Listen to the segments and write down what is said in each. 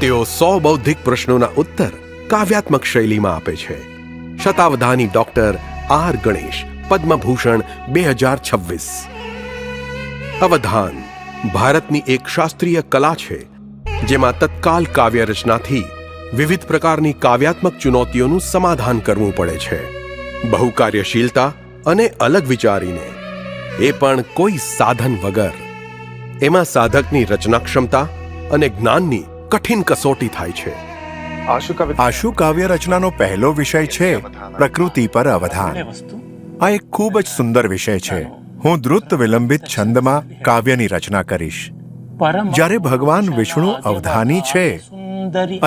તેઓ 100 બૌદ્ધિક પ્રશ્નોના ઉત્તર કાવ્યાત્મક શૈલીમાં આપે છે. શતાવધાની ડોક્ટર આર ગણેશ, પદ્મભૂષણ 2026. અવધાન ભારતની એક શાસ્ત્રીય કલા છે જેમાં તત્કાલ કાવ્ય રચનાથી વિવિધ પ્રકારની કાવ્યાત્મક ચુનૌતીઓનું સમાધાન કરવું પડે છે. બહુકાર્યશીલતા અને અલગ વિચારીને, એ પણ કોઈ સાધન વગર. એમાં સાધકની રચના ક્ષમતા અને જ્ઞાનની કઠિન કસોટી થાય છે. આશુ કાવ્ય રચનાનો પહેલો વિષય છે પ્રકૃતિ પર અવધાન. આ એક ખૂબ જ સુંદર વિષય છે. હું દ્રુત વિલંબિત છંદમાં કાવ્યની રચના કરીશ. જ્યારે ભગવાન વિષ્ણુ અવધાની છે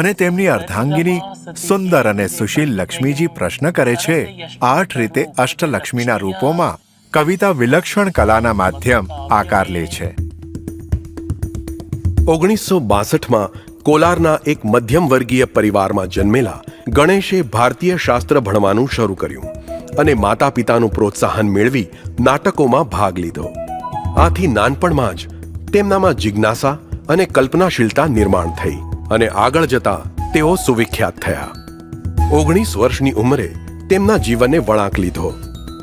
અને તેમની અર્ધાંગિની સુંદર અને સુશીલ લક્ષ્મીજી પ્રશ્ન કરે છે, 8 રીતે અષ્ટલક્ષ્મીના રૂપોમાં કવિતા વિલક્ષણ કલાના માધ્યમ આકાર લે છે. 1962માં કોલારના એક મધ્યમ વર્ગીય પરિવારમાં જન્મેલા ગણેશે ભારતીય શાસ્ત્ર ભણવાનું શરૂ કર્યું અને માતા પિતાનું પ્રોત્સાહન મેળવી નાટકોમાં ભાગ લીધો. આથી નાનપણમાં જ તેમનામાં જિજ્ઞાસા અને કલ્પનાશીલતા નિર્માણ થઈ અને આગળ જતા તેઓ સુવિખ્યાત થયા. 19 વર્ષની ઉંમરે તેમના જીવને વળાંક લીધો.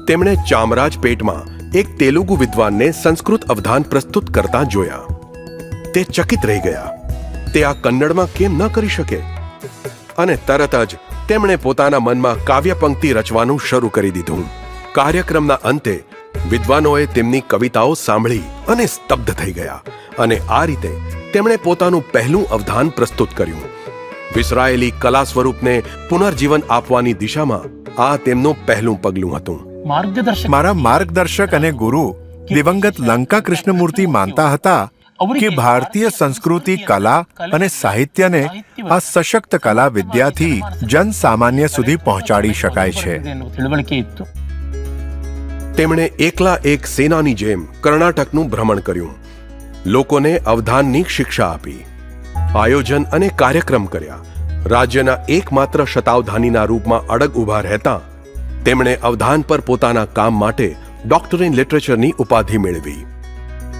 તેમણે ચામરાજપેટમાં એક તેલુગુ વિદ્વાનને સંસ્કૃત અવધાન પ્રસ્તુત કરતા જોયા. તે ચકિત રહી ગયા. તે આ કન્નડમાં કેમ ન કરી શકે? અને તરત જ તેમણે પોતાના મનમાં કાવ્ય પંક્તિ રચવાનું શરૂ કરી દીધું. કાર્યક્રમના અંતે વિદ્વાનોએ તેમની કવિતાઓ સાંભળી અને સ્તબ્ધ થઈ ગયા અને આ રીતે તેમણે પોતાનું પહેલું અવધાન પ્રસ્તુત કર્યું. વિસરાયેલી કલા સ્વરૂપને પુનર્જીવન આપવાની દિશામાં આ તેમનું પહેલું પગલું હતું. મારા માર્ગદર્શક અને ગુરુ દિવંગત લંકા કૃષ્ણમૂર્તિ માનતા હતા કે ભારતીય સંસ્કૃતિ, કલા અને સાહિત્યને આ સશક્ત કલા વિદ્યાથી જન સામાન્ય સુધી પહોંચાડી શકાય છે. તેમણે એકલા એક સેનાની જેમ કર્ણાટકનું ભ્રમણ કર્યું, લોકોને અવધાનની શિક્ષા આપી, આયોજન અને કાર્યક્રમ કર્યા. રાજ્યના એકમાત્ર શતાવધાનીના રૂપમાં અડગ ઊભા રહેતા તેમણે અવધાન પર પોતાના કામ માટે ડોક્ટર ઇન લિટરેચરની ઉપાધિ મેળવી.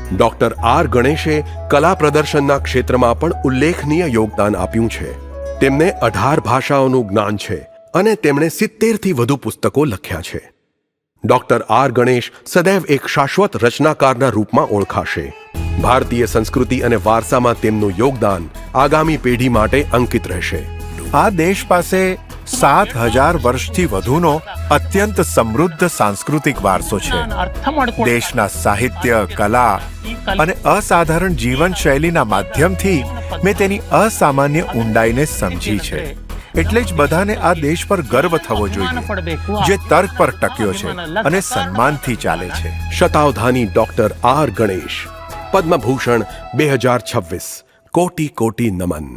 ડોક્ટર આર ગણેશે કલા પ્રદર્શનના ક્ષેત્રમાં પણ ઉલ્લેખનીય યોગદાન આપ્યું છે. તેમને 18 ભાષાઓનું જ્ઞાન છે અને તેમણે 70થી વધુ પુસ્તકો લખ્યા છે. ડોક્ટર આર ગણેશ સદૈવ એક શાશ્વત રચનાકારના રૂપમાં ઓળખાશે. ભારતીય સંસ્કૃતિ અને વારસામાં તેમનું યોગદાન આગામી પેઢી માટે અંકિત રહેશે. આ દેશ પાસે 7,000 વર્ષથી વધુનો અત્યંત સમૃદ્ધ સાંસ્કૃતિક વારસો છે. દેશના સાહિત્ય, કલા અને અસાધારણ જીવનશૈલીના માધ્યમથી મેં તેની અસામાન્ય ઊંડાઈને સમજી છે. એટલે જ બધાને આ દેશ પર ગર્વ થવો જોઈએ, જે તર્ક પર ટક્યો છે અને સન્માનથી ચાલે છે. શતાવધાની ડોક્ટર આર ગણેશ, પદ્મભૂષણ 2026. કોટી કોટી નમન.